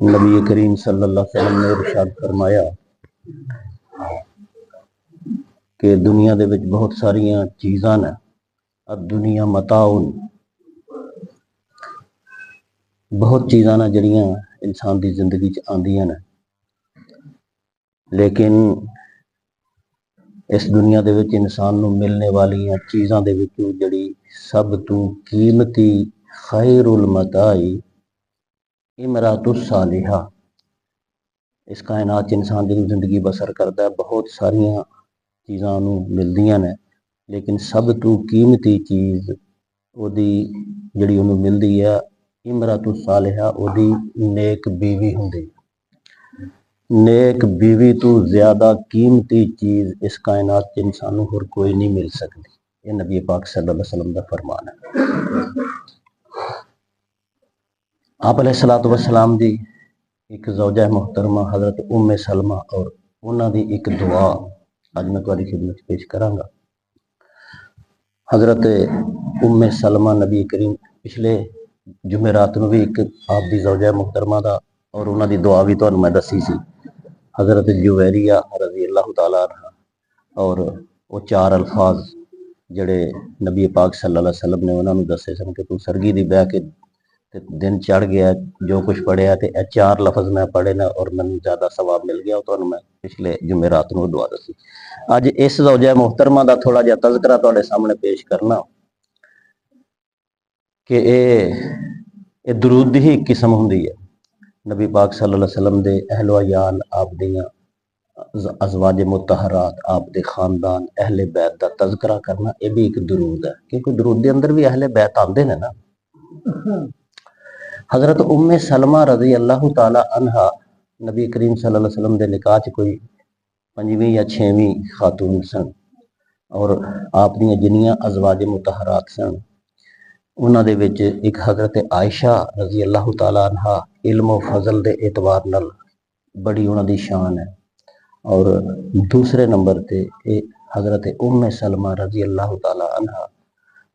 नबी करीम सल्लल्लाहु अलैहि वसल्लम ने इरशाद फरमाया कि दुनिया दे विच बहुत सारियां चीज़ां ने, अब दुनिया मताउन, बहुत चीज़ां ने जड़ियां इंसान की जिंदगी च आंदियां ने, लेकिन इस दुनिया दे विच इंसान नूं मिलने वाली चीज़ां दे विचों जड़ी सब तो कीमती खैरुल मताई इमरातुस सालिहा। इस कायनात च इंसान जी जिंदगी बसर करता है, बहुत सारिया चीज़ां नूं मिलदियां ने, लेकिन सब तो कीमती चीज़ ओदी जड़ी उन्होंने मिलती है इमरातुस सालिहा, ओदी नेक बीवी हुंदी। नेक बीवी तो ज्यादा कीमती चीज़ इस कायनात च इंसान नूं होर कोई नहीं मिल सकती। ये नबी पाक सल्लल्लाहु अलैहि वसल्लम का फरमान है। आप अलैहिस्सलातु वस्सलाम दी एक ज़ौजा मुहतरमा हज़रत उम्मे सलमा और उन्हां दी एक दुआ अज मैं तुहाडी खिदमत पेश करांगा। हज़रत उम्मे सलमा नबी करीम पिछले जुमेरात नूं भी एक आप दी ज़ौजा मुहतरमा दा और उन्हां दी दुआ भी तुहानूं मैं दसी सी। हज़रत जुवैरिया रज़ी अल्लाह तआला अन्हा, और वो चार अल्फाज जड़े नबी पाक सल्लल्लाहु अलैहि वसल्लम ने उन्होंने दसे सन कि तू सरगी दी बह के दिन चढ़ गया, जो कुछ पढ़िया तो यह चार लफज मैं पढ़े ना और मैं ज़्यादा सवाब मिल गया। तो मैं पिछले जुमेरात नूं दुआ दसी। अज इस ज़ौजा मुहतरमा का थोड़ा जिहा तज़करा तुहाडे सामने पेश करना कि ये दरूद दी ही एक किस्म हुंदी है। नबी पाक सल्लल्लाहु अलैहि वसल्लम दे अहलो अयाल, आप दियां अज़वाज मुतहरात, आप दे खानदान अहले बैत का तज़करा करना, यह भी एक दरूद है, क्योंकि दरूद के अंदर भी अहले बैत आते हैं ना। हज़रत उम्मे सलमा रज़ी अल्लाह तआला अन्हा नबी करीम सल्लल्लाहु अलैहि वसल्लम के निकाह च कोई 5वीं या 6वीं खातून सन, और आप दी जिन्नियां अज़वाज मुतहरात सन उन्हां दे विच एक हज़रत आयशा रज़ी अल्लाह तआला अन्हा इल्म फजल के एतबार नाल बड़ी उन्हां दी शान है। और दूसरे नंबर ते हज़रत उम्मे सलमा रज़ी अल्लाह तआला अन्हा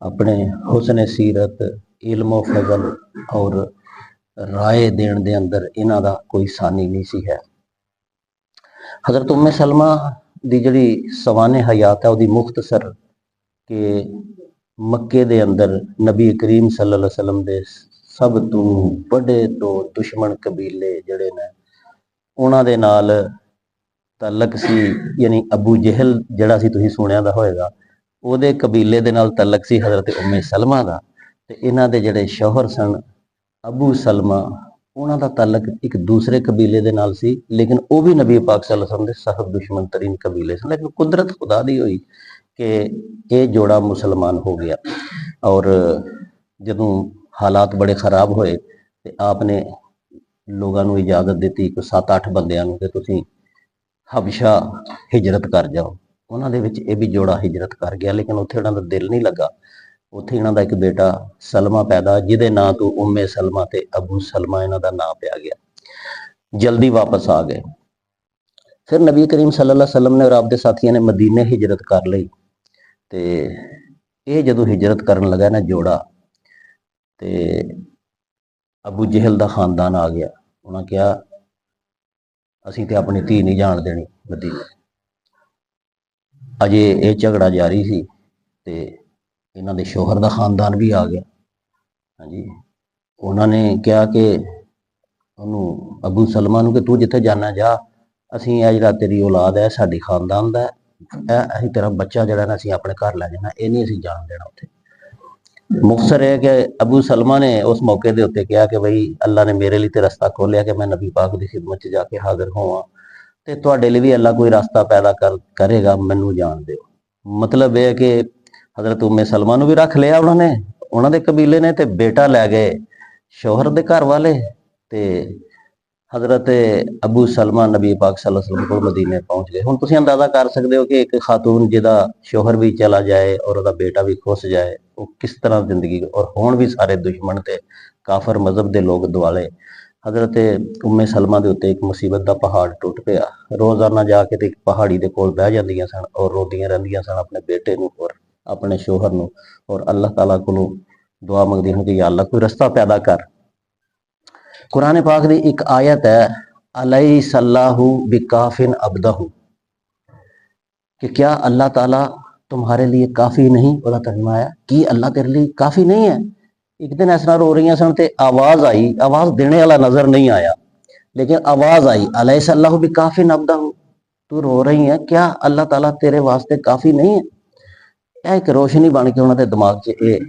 अपने हुस्न सीरत, इल्म फजल और राय देण दे अंदर इन्हां दा कोई सानी नहीं सी है। हज़रत उम्मे सलमा दी जड़ी सवाने हयात है वह मुख्तसर के मक्के दे अंदर नबी करीम सल्लल्लाहु अलैहि वसल्लम दे सब तो बड़े दो दुश्मन कबीले जड़े ने उन्हां दे नाल तलक सी, यानी अबू जहल जड़ा सी तुसीं सुनिया दा होएगा, ਉਹਦੇ कबीले दे नाल तलक सी हज़रत उम्मे सलमा दा। ते इन्हां दे जड़े शौहर सन अबू सलमा, उन्हां दा तलक एक दूसरे कबीले दे नाल सी, लेकिन वो भी नबी पाक सल्लल्लाहु अलैहि वसल्लम दे सख्त दुश्मन तरीन कबीले सन। लेकिन कुदरत खुदा दी हुई कि ये जोड़ा मुसलमान हो गया। और जदों हालात बड़े खराब होए तो आपने लोगों को इजाजत दी कि 7-8 बंदियां कि तुसीं हबशा हिजरत कर जाओ। उन्होंने ये भी जोड़ा हिजरत कर गया, लेकिन उत्थे उन्होंने दिल नहीं लगा। उत्थे इन्हों का एक बेटा सलमा पैदा, जिदे नां तो उम्मे सलमा ते अबू सलमा इन्हों का नाम पिया गया। जल्दी वापस आ गए। फिर नबी करीम सल्लल्लाहु अलैहि वसल्लम ने और आपके साथियों ने मदीने हिजरत कर ली। तो ये जदों हिजरत करन लगा ना जोड़ा, तो अबू जहल का खानदान आ गया। उन्होंने कहा असीं ते अपनी धी नहीं जान देनी मदीने। अजे ये झगड़ा जारी सी ते इन्हां दे शौहर का खानदान भी आ गया। हाँ जी, उन्होंने कहा कि उन्होंने अबू सलमा नूं कि तू जिथे जाना जा, असीं यह जिहड़ा तेरी औलाद है साडी खानदान दा है, असीं तेरा बच्चा जिहड़ा ना असीं अपने घर लै जाना, ये नहीं असीं जान देना उत्थे। मुखसर है कि अबू सलमा ने उस मौके के उत्ते कहा कि बई अल्लाह ने मेरे लिए तो रस्ता खोलिया कि मैं नबी पाक की खिदमत च जाके हाजिर होवां, ते तुहाडे लिए भी अल्लाह कोई रास्ता पैदा करेगा, मैनू जान दो। मतलब यह है कि हज़रत उम्मे सलमा नूं भी रख लिया उन्होंने, उन्होंने कबीले ने, ते बेटा लै गए शौहर दे घर वाले, ते हज़रत अबू सलमा नबी पाक सल्लल्लाहु अलैहि वसल्लम को मदीने पहुँच गए। हुण तुसीं अंदाज़ा कर सकते हो कि एक खातून जिहदा शौहर भी चला जाए और उसका बेटा भी खुस जाए, वो किस तरह जिंदगी, और हुण भी सारे दुश्मन ते काफर मजहब के लोग दुआले। हज़रत उम्मे सलमा के उत्ते एक मुसीबत का पहाड़ टुट पिया। रोज़ाना जाके ते पहाड़ी के कोल बह जांदियां सन और रोंदियां रहिंदियां सन अपने बेटे नूं और अपने शौहर नूं, और अल्लाह ताला कोलों दुआ मंगदियां कि या अल्लाह कोई रस्ता पैदा कर, कुरान पाक दी एक आयत है, अलैहिस्सल्लाहु बिकाफिन अब्दहु, कि क्या अल्लाह ताला तुम्हारे लिए काफ़ी नहीं। ਉਹਦਾ ਤਰਜਮਾ ਹੈ कि अल्लाह तेरे लिए काफ़ी नहीं है। एक दिन इस तरह रो रही सन ते आवाज़ आई, आवाज़ देने वाला नज़र नहीं आया, लेकिन आवाज़ आई, अलैहिस्सल्लाहु बिकाफिन अब्दहु, तू रो रही है, क्या अल्लाह ताला तेरे वास्ते काफ़ी नहीं है। यह एक रोशनी बन के उन्होंने दिमाग 'ਚ ਇਹ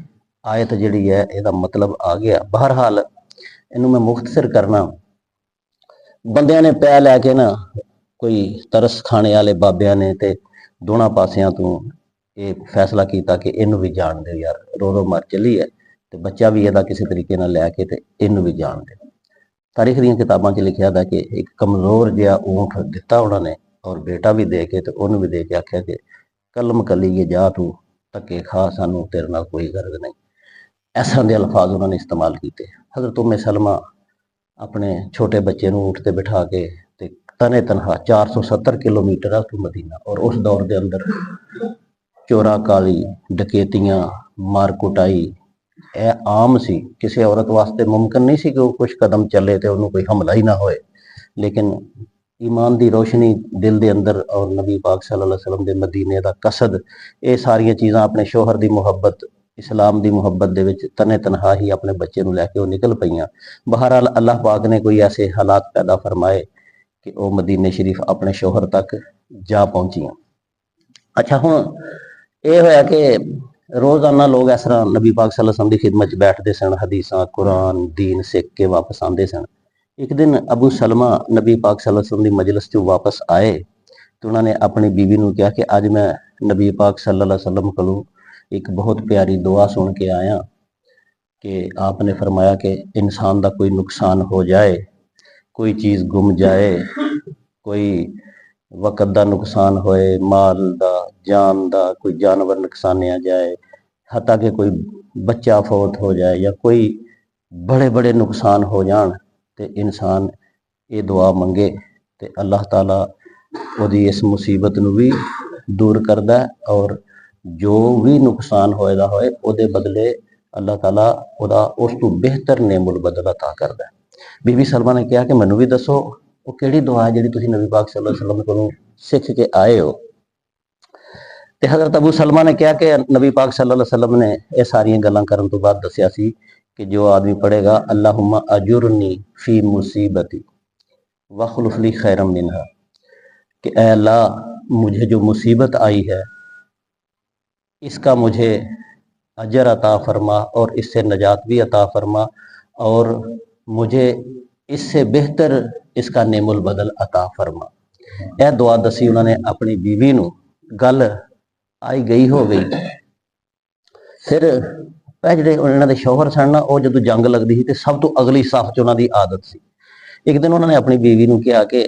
आयत ਜਿਹੜੀ है ਇਹਦਾ मतलब आ गया। बहरहाल ਇਹਨੂੰ मैं मुख्तसर करना, ਬੰਦਿਆਂ ਨੇ ਪੈ ਲੈ ਕੇ ਨਾ ਕੋਈ ਤਰਸ ਖਾਣੇ ਵਾਲੇ ਬਾਬਿਆਂ ਨੇ ਤੇ ਦੋਨਾਂ ਪਾਸਿਆਂ ਤੋਂ ਇਹ ਫੈਸਲਾ ਕੀਤਾ ਕਿ ਇਹਨੂੰ ਵੀ ਜਾਣ ਦਿਓ ਯਾਰ, ਰੋ ਰੋ ਮਰ ਚਲੀ ਹੈ ਤੇ ਬੱਚਾ ਵੀ ਇਹਦਾ ਕਿਸੇ ਤਰੀਕੇ ਨਾਲ ਲੈ ਕੇ ਤੇ ਇਹਨੂੰ ਵੀ ਜਾਣ ਦਿਓ। ਤਾਰੀਖ ਦੀਆਂ ਕਿਤਾਬਾਂ 'ਚ ਲਿਖਿਆ ਦਾ ਕਿ ਇੱਕ ਕਮਜ਼ੋਰ ਜਿਹਾ ਊਂਠ ਦਿੱਤਾ ਉਹਨਾਂ ਨੇ, ਔਰ ਬੇਟਾ ਵੀ ਦੇ ਕੇ ਤੇ ਉਹਨੂੰ ਵੀ ਦੇ ਕੇ ਆਖਿਆ ਕਿ ਕਲਮ ਕਲੀਏ ਜਾ ਤੂੰ ਧੱਕੇ ਖਾ, ਸਾਨੂੰ ਤੇਰੇ ਨਾਲ ਕੋਈ ਗਰਜ਼ ਨਹੀਂ। ਇਸ ਤਰ੍ਹਾਂ ਦੇ ਅਲਫਾਜ਼ ਉਹਨਾਂ ਨੇ ਇਸਤੇਮਾਲ ਕੀਤੇ। ਹਜ਼ਰਤ ਉम्मे सलमा अपने छोटे बच्चे ਨੂੰ ऊँट ਤੇ ਬਿਠਾ ਕੇ ਤੇ तने तनहा 470 किलोमीटर है तो मदीना, और उस दौर के अंदर चोरा काली, डकैतियां, मार कुटाई यह आम सी। किसी औरत वास्ते मुमकिन नहीं सी कि वो कुछ कदम चले तो उन्होंने कोई हमला ही ना होए, लेकिन ईमान की रोशनी दिल के अंदर और नबी पाक सल्लल्लाहु अलैहि वसल्लम के मदीने का कसद, ये सारिया चीज़ां अपने शोहर की मुहब्बत, इस्लाम की मुहब्बत दे विच तने तनहा ही अपने बच्चे को लैके निकल पईयां। बहरहाल अल्लाह पाक ने कोई ऐसे हालात पैदा फरमाए कि वह मदीने शरीफ अपने शोहर तक जा पहुंचियां। अच्छा, हुण ये होया कि रोज़ाना लोग इस तरह नबी पाक सल्लल्लाहु अलैहि वसल्लम की खिदमत बैठते सन, हदीसां कुरान दीन सीख के वापस आते सन। एक दिन अबू सलमा नबी पाक सल्लल्लाहु अलैहि वसल्लम की मजलिस चों वापस आए तो उन्होंने अपनी बीवी को कहा कि अज मैं नबी पाक सल्लल्लाहु अलैहि वसल्लम कोलों एक बहुत प्यारी दुआ सुन के आया कि आपने फरमाया कि इंसान का कोई नुकसान हो जाए, कोई चीज़ गुम जाए, कोई वक़्त का नुकसान होए, माल का, जान का, कोई जानवर नुकसानिया जाए, हत्ता कि कोई बच्चा फौत हो जाए या कोई बड़े बड़े नुकसान हो जान, तो इंसान ये दुआ मंगे तो अल्लाह ताला उहदी इस मुसीबत नूं भी दूर करदा है, और जो भी नुकसान होएगा होए उहदे बदले अल्लाह ताला उहदा उस तो बेहतर नेमुल बदल अता करदा है। बीबी सलमा ने कहा कि मैनूं भी दसो वो किहड़ी दुआ है जिहड़ी तुसीं नबी पाक सल्लल्लाहु अलैहि वसल्लम कोलों सीख के आए हो। ते हज़रत अबू सलमा ने कहा कि नबी पाक सल्लल्लाहु अलैहि वसल्लम ने ये सारियां गल्लां करन तो बाद दस्सिया सी कि जो आदमी पढ़ेगा अल्लाहुम्मा अजुरनी फी मुसीबती वखलुफ ली खैरम मिनहा, कि ऐ अल्लाह मुझे जो मुसीबत आई है इसका मुझे अजर अता फरमा और इससे नजात भी अता फरमा, और मुझे इससे बेहतर इसका नेमुल बदल अता फरमा। यह दुआ दसी उन्होंने अपनी बीवी नूं, गल आई गई हो गई। फिर जिहड़े उन्होंने शौहर सन ना, वो जदों जंग लगती थी तो सब तो अगली साफ च उन्होंने आदत सी। एक दिन उन्होंने अपनी बीवी नूं कहा कि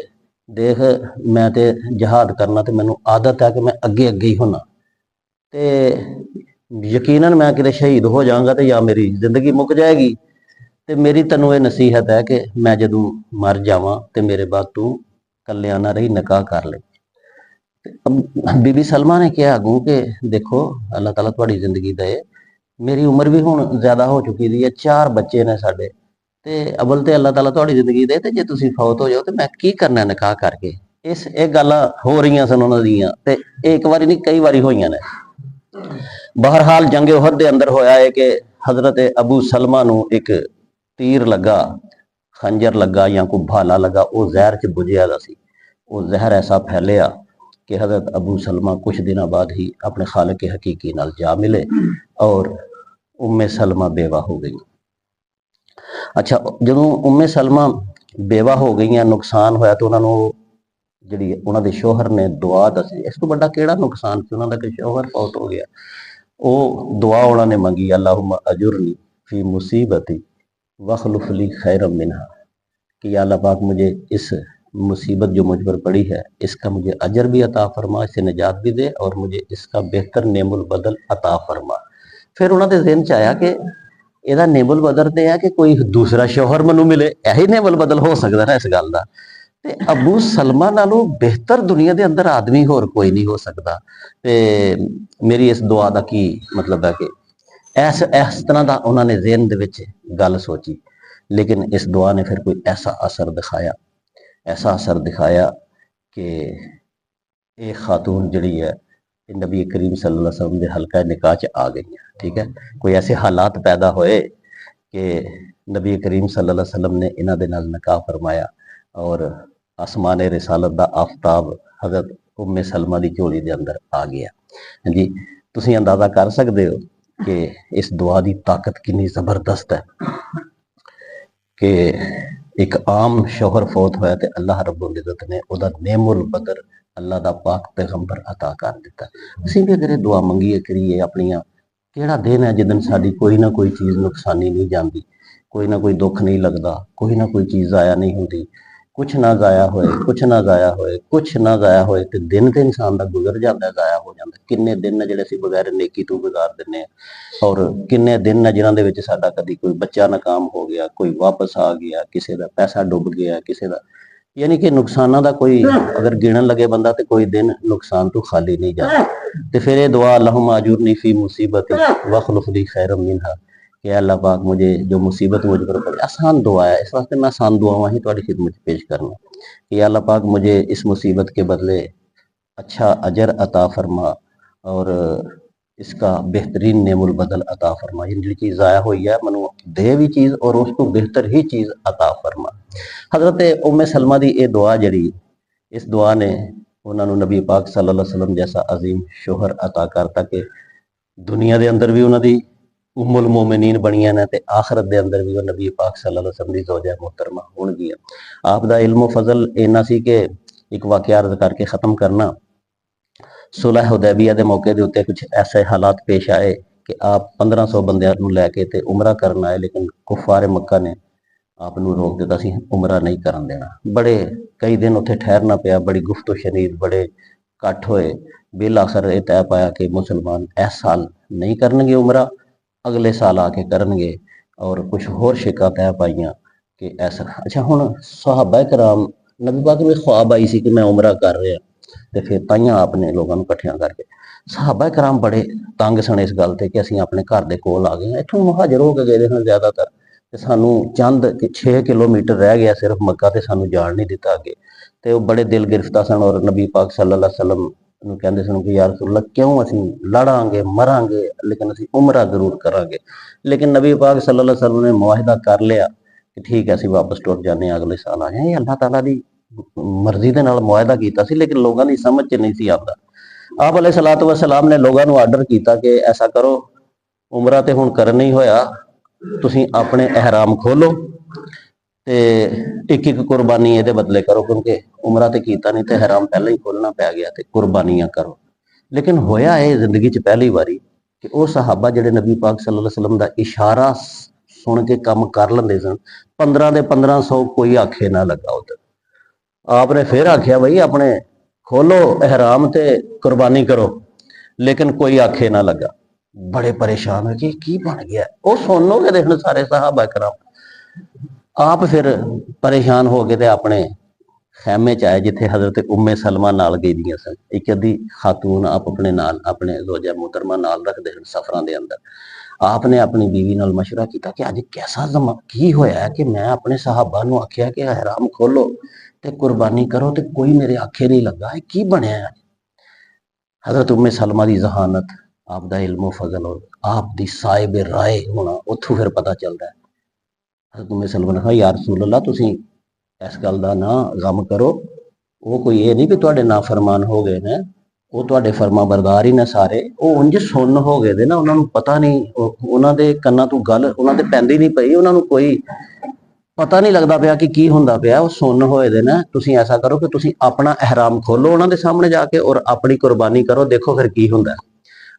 देख मैं तो जहाद करना तो मैनूं आदत है कि मैं अगे अगे ही होना, तो यकीनन मैं किते शहीद हो जाऊंगा तो या मेरी जिंदगी मुक जाएगी, तो मेरी तैनूं ये नसीहत है कि मैं जदों मर जावां तो मेरे बाद तू कल्लिया ना रही, निकाह कर ले। बीबी सलमा ने कहा अगू कि देखो अल्लाह ताला तुहाडी जिंदगी दे, मेरी उम्र भी हुण ज़्यादा हो चुकी दी है, 4 बच्चे ने साडे, ते अवल तो अल्लाह ताला तुहाडी जिंदगी दे, ते जे तुसीं फौत हो जाओ तो मैं की करना निकाह करके। इस एक गल्लां हो रही सन उन्हां दीयां, ते एक बारी नहीं कई बारी होईयां ने। बहरहाल जंगे उहद दे अंदर होया है कि हज़रत अबू सलमा नूं एक तीर लगा, खंजर लगा या कोई भाला लगा, वो जहर च बुझिया दा सी। वो जहर ऐसा फैलिया कि हज़रत अबू सलमा कुछ दिनों बाद ही अपने खालिक हकीकी नाल जा मिले और उम्मे सलमा बेवा हो गई। अच्छा, जदों उम्मे सलमा बेवा हो गई, नुकसान होया तो उन्होंने जिहड़ी उन्हां दे शौहर ने दुआ दसी। इस तो बड़ा किहड़ा नुकसान सी, उन्हां दा कि शौहर फौत हो गया। वो दुआ उन्होंने मंगी, अल्लाहुम्मा अजुरनी फी मुसीबती वखलुफ ली खैरम मिनहा, कि या अल्लाह पाक मुझे इस मुसीबत जो मुझ पर पड़ी है इसका मुझे अजर भी अता फरमा, इससे निजात भी दे और मुझे इसका बेहतर नेमुल बदल अता फरमा। फिर उन्होंने ज़हन च आया कि ਇਹਦਾ नेमुल बदल तो है कि कोई दूसरा शौहर मैनूं मिले, यही नेमुल बदल हो सकता ना इस गल का। ते अबू सलमा नालों बेहतर दुनिया के अंदर आदमी होर कोई नहीं हो सकता। ते मेरी इस दुआ का की मतलब है कि इस तरह का उन्होंने ज़हन दे विच गल सोची। लेकिन इस दुआ ने फिर कोई ऐसा असर दिखाया कि ये खातून जड़ी है नबी करीम सल्लल्लाहु अलैहि वसल्लम के हल्का निकाह च आ गई। ठीक है, कोई ऐसे हालात पैदा होए कि नबी करीम सल्लल्लाहु अलैहि वसल्लम ने इन्हां दे नाल निकाह फरमाया और आसमान रिसालत दा आफ्ताब हज़रत उम्मे सलमा दी झोली दे अंदर आ गया। जी, तुसीं अंदाज़ा कर सकते हो कि इस दुआ की ताकत कितनी ज़बरदस्त है कि एक आम शोहर फौत होया तो अल्लाह रब्बुल इज़्ज़त ने उहदा नेमुल बदर अल्लाह दा पाक पैगंबर अता कर दिता। असीं भी अगर ये दुआ मंगीए करिए अपनियां, केड़ा दिन है जिदन साडी कोई ना कोई चीज़ नुकसानी नहीं जाती, कोई ना कोई दुख नहीं लगता, कोई ना कोई चीज़ ज़ाया नहीं होती, कुछ ना ज़ाया होए तो दिन तो इंसान का गुजर जाता है, ज़ाया हो जाता। किन्ने दिन ने जिहड़े असीं बगैर नेकी तो गुजार दिंदे और किन्ने दिन ने जिन्हां दे विच साडा कदी कोई बच्चा नाकाम हो गया, कोई वापस आ गया, किसी का पैसा डुब गया, किसी का, यानी कि नुकसाना का कोई अगर गिनन लगे बंदा तो कोई दिन नुकसान तो खाली नहीं जाता। तो फिर ये दुआ अल्लाहुम्मा अजूरनी फी मुसीबती वखलुफ ली खैरम मिनहा कि अल्लाह पाक मुझे जो मुसीबत मुझ पर पड़ी, आसान दुआ है, इस वास्ते मैं आसान दुआवां ही तुहाडी खिदमत पेश करना कि अल्लाह पाक मुझे इस मुसीबत के बदले अच्छा अजर अता फरमा और इसका बेहतरीन नेमुल बदल अता फरमा, जी चीज़ ज़ाया हुई है मनु दे भी चीज़ और उसको बेहतर ही चीज़ अता फरमा। हज़रत उम्मे सलमा दी ये दुआ जड़ी, इस दुआ ने उन्होंने नबी पाक सल्लल्लाहु अलैहि वसल्लम जैसा अजीम शोहर अता करता कि दुनिया के अंदर भी उन्होंने उम्मुल मोमिनीन बनिया ने ते आखरत के अंदर भी वो नबी पाक सल्लल्लाहु अलैहि वसल्लम दी ज़ौजा मोहतरमा होणगियां। आप दा इल्म फजल इन्ना सी कि एक वाक़या अर्ज करके ख़त्म करना, सुलह हुदैबिया के मौके के उत्ते कुछ ऐसे हालात पेश आए कि आप 1500 बंदियां नूं लैके ते उमरा करन आए, लेकिन कुफारे मक्का ने आपनूं रोक दिता सी, उमरा नहीं करन देना। बड़े कई दिन उत्थे ठहरना पिया, बड़ी गुफ्तो शनीद, बड़े कट्ठ होए, बिल आखिर ये तय पाया कि मुसलमान इस साल नहीं करनगे उमरा, अगले साल आके करनगे और कुछ होर शिका तय पाइयां कि ऐसा। अच्छा, हुण सहाबा कराम नबी पाक नूं ख्वाब आई सी कि मैं उमरा कर रहा, तो फिर ताइयां आपने लोगों को इकट्ठियां करके, सहाबा कराम बड़े तंग सन इस गल ते कि असीं अपने घर दे कोल आ गए, इत्थों मुहाजर हो के गए सन ज़्यादातर, ते सानू चंद 6 किलोमीटर रह गया सिर्फ मक्का, ते सानू जान नहीं दिता अगे, ते वो बड़े दिल गिरफ्ता सन और नबी पाक सल्लल्लाहु अलैहि वसल्लम नूं कहंदे सन कि या रसूलल्लाह क्यों असीं लड़ांगे मरांगे लेकिन असीं उमरा जरूर करांगे। लेकिन नबी पाक सल्लल्लाहु अलैहि वसल्लम ने मुआहिदा कर लिया कि ठीक है असीं वापस टुर जाने, अगले साल आ जाए। अल्लाह ताला दी मर्जी दे नाल मुआहिदा कीता सी, लेकिन लोगों की समझ च नहीं सी आंदा। आप अलैहिस्सलातु वस्सलाम ने लोगों को आर्डर किया कि ऐसा करो, उमरा तो हुण करन नहीं होया, तुसीं अपने एहराम खोलो ते एक एक कुर्बानी ये बदले करो, क्योंकि उमरा तो किया नहीं तो एहराम पहले ही खोलना पै गया, तो कुर्बानियां करो। लेकिन होया ये जिंदगी च पहली बारी कि वो सहाबा जिहड़े नबी पाक सल्लल्लाहु अलैहि वसल्लम का इशारा सुन के काम कर लेंदे सन, 15 दे 1500 कोई आखे ना लगा उधर। आपने फिर आख्या भाई अपने खोलो एहराम ते कुर्बानी करो, लेकिन कोई आखे ना लगा। बड़े परेशान हो कि की बन गया, वो सुन हो गए देखने सारे सहाबा कराम। आप फिर परेशान हो गए ते अपने खैमे च आए जिथे हजरत उम्मे सलमा नाल गई दियां सन, एक अद्धी खातून आप अपने नाल अपने ज़ौजा मोहतरमा नाल रखते हैं सफरां दे अंदर। आपने अपनी बीवी नाल मशवरा किया कि अज कैसा जमा की होया है कि मैं अपने सहाबा नूं आख्या कि हराम खोलो ते कुर्बानी करो तो कोई मेरे आखे नहीं लगा, है की बनया है। हजरत उम्मे सलमा की जहानत, आप दा इल्मो फजल और आप दी साहिब राय होना उथों फिर पता चलता है। हजरत उम्मे सलमा ने कहा या रसूल अल्लाह तुसीं इस गल का ना गम करो, वो कोई ये नहीं कि तुहाडे नाफरमान हो गए ने, वो तुहाडे फरमा बरदार ही ने सारे, वो उंज सुन हो गए ना, उन्होंने पता नहीं, उन्होंने कन्ना तू गल उन्होंने पैंदी नहीं पई, उन्होंने कोई पता नहीं लगता पाया कि की हुंदा पाया, वो सुन होए दे ना। तुसीं ऐसा करो कि तुसीं अपना एहराम खोलो उन्होंने सामने जाके और अपनी कुर्बानी करो, देखो फिर की हुंदा है।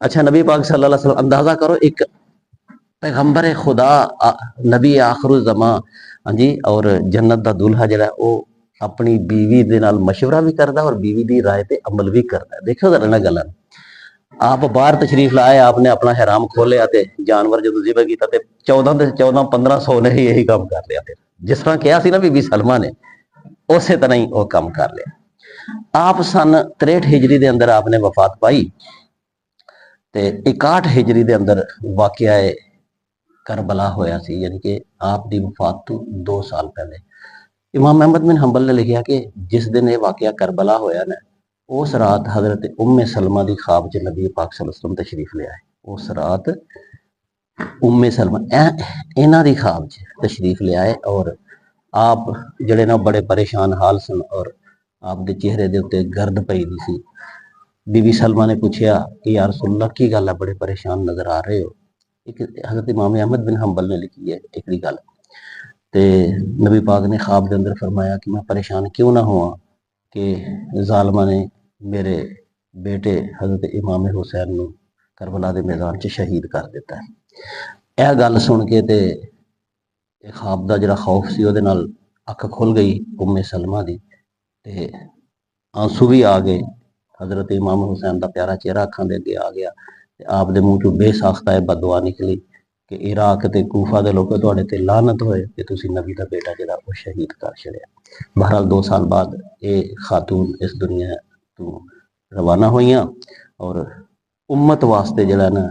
अच्छा, नबी पाक सल्लल्लाहु अलैहि वसल्लम अंदाजा करो, एक पैगंबर खुदा नबी आखिर ज़मा, हाँ जी, और जन्नत का दुल्हा जरा वो अपनी बीवी दे नाल मशवरा भी करता और बीवी की राय पे अमल भी करता है। देखो जरा ना गल्लां, आप बाहर तशरीफ लाए, आपने अपना हैराम खोलिया ते जानवर जो ज़िबह किया ते 14-1500 ने ही यही काम कर लिया। फिर जिस तरह कहा सी ना बीबी सलमा ने, उस तरह ही वो काम कर लिया। आप सन 63 हिजरी के अंदर आपने वफात पाई ते 61 हिजरी के अंदर वाकया है ਕਰਬਲਾ ਹੋਇਆ ਸੀ, ਯਾਨੀ ਕਿ ਆਪ ਦੀ ਵਫਾਤ ਤੋਂ 2 ਸਾਲ ਪਹਿਲੇ। ਇਮਾਮ ਅਹਿਮਦ ਬਿਨ ਹੰਬਲ ਨੇ ਲਿਖਿਆ ਕਿ ਜਿਸ ਦਿਨ ਇਹ ਵਾਕਿਆ ਕਰਬਲਾ ਹੋਇਆ ਨਾ, ਉਸ ਰਾਤ ਹਜ਼ਰਤ ਉम्मे सलमा ਦੀ ਖਾਬ 'ਚ ਨਬੀ ਪਾਕ ਸੱਲੱਲਾਹੁ अलैहि वसल्लम ਤਸ਼ਰੀਫ ਲਿਆਏ। ਉਸ ਰਾਤ उम्मे सलमा ਇਹਨਾਂ ਦੀ ਖਾਬ 'ਚ ਤਸ਼ਰੀਫ ਲਿਆਏ ਔਰ ਆਪ ਜਿਹੜੇ ਨਾ ਬੜੇ ਪਰੇਸ਼ਾਨ ਹਾਲ ਸਨ ਔਰ ਆਪ ਦੇ ਚਿਹਰੇ ਦੇ ਉੱਤੇ ਗਰਦ ਪਈ ਦੀ ਸੀ। ਬੀਬੀ ਸਲਮਾ ਨੇ ਪੁੱਛਿਆ ਕਿ ਯਾ रसूलल्लाह ਕੀ ਗੱਲ ਹੈ, ਬੜੇ ਪਰੇਸ਼ਾਨ ਨਜ਼ਰ ਆ ਰਹੇ ਹੋ। ਇੱਕ ਹਜ਼ਰਤ ਇਮਾਮ ਅਹਿਮਦ ਬਿਨ ਹੰਬਲ ਨੇ ਲਿਖੀ ਹੈ ਇੱਕ ਗੱਲ, ਤੇ ਨਬੀ ਪਾਕ ਨੇ ਖਾਬ ਦੇ ਅੰਦਰ ਫਰਮਾਇਆ ਕਿ ਮੈਂ ਪਰੇਸ਼ਾਨ ਕਿਉਂ ਨਾ ਹੋਵਾਂ ਕਿ ਜ਼ਾਲਮਾਂ ਨੇ ਮੇਰੇ ਬੇਟੇ ਹਜ਼ਰਤ ਇਮਾਮ ਹੁਸੈਨ ਨੂੰ ਕਰਬਲਾ ਦੇ ਮੈਦਾਨ 'ਚ ਸ਼ਹੀਦ ਕਰ ਦਿੱਤਾ ਹੈ। ਇਹ ਗੱਲ ਸੁਣ ਕੇ ਤੇ ਇਹ ਖਾਬ ਦਾ ਜਿਹੜਾ ਖੌਫ ਸੀ ਉਹਦੇ ਨਾਲ ਅੱਖ ਖੁੱਲ ਗਈ उम्मे सलमा ਦੀ, ਤੇ ਆਂਸੂ ਵੀ ਆ ਗਏ। हजरत इमाम हुसैन का प्यारा चेहरा अखां दे अगे आ गया ते आप दे मुंह चों बेसाख्ता बददुआ निकली कि इराक ते कूफा दे लोगों तुहाडे ते लानत होए कि तुसीं नबी दा बेटा जिहड़ा वो शहीद कर छड़िया। बहरहाल 2 साल बाद ये खातून इस दुनिया तो रवाना होईयां और उम्मत वास्ते जिहड़ा ना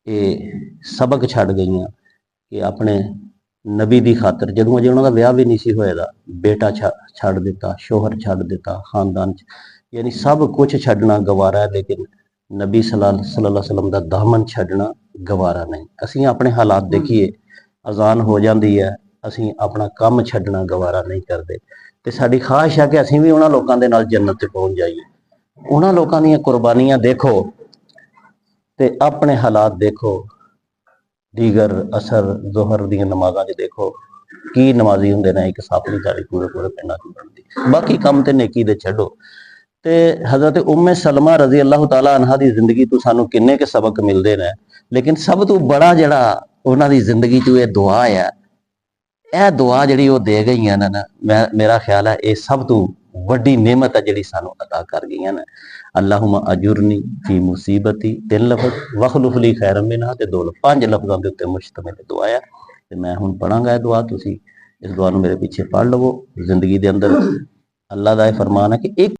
ये सबक छड़ गईयां कि अपने नबी दी खातर जदों अजे उन्हां दा विआह भी नहीं सी होए दा, बेटा छड़ दिता, शोहर छड़ दिता, खानदान यानी सब कुछ छड्डना गवारा है, लेकिन नबी सल्लल्लाहु अलैहि वसल्लम दा दामन छड्डना गवारा नहीं। असीं अपने हालात देखिए, अजान हो जाती है, असीं अपना काम छड्डना गवारा नहीं करते ते साडी ख्वाहिश है कि असीं भी उन्हां लोकां दे नाल जन्नत ते पहुंच जाइए। उन्हां लोकां दीयां कुर्बानियां देखो ते अपने हालात देखो, दीगर असर जोहर दीयां नमाज़ां च देखो की नमाजी हुंदे ने, एक सप दी दाढ़ी पूरे पूरे पिंडां च बनदी, बाकी काम ते नेकी दे छड्डो। ते हज़रत उम्मे सलमा रज़ी अल्लाह तआला अन्हा दी जिंदगी तो सानू किन्ने के सबक मिलते हैं, लेकिन सब तो बड़ा जिहड़ा उन्हां दी जिंदगी चो ये दुआ है, यह दुआ जिहड़ी वो दे गई ना, मेरा ख्याल है ये सब तो वड्डी नेमत है जिहड़ी सानू अता कर गई ना। अल्लाहुम्मा अजुरनी फी मुसीबती 3 लफ्ज़ वखलुफ ली खैरन मिनहा ते 2 लफ्ज़ 5 लफ्ज़ां दे उत्ते मुश्तमिल दुआ है। ते मैं हुण पढ़ांगा यह दुआ, तुसीं इस दुआ नू मेरे पीछे पढ़ लवो। जिंदगी दे अंदर अल्लाह दा यह फरमान है कि एक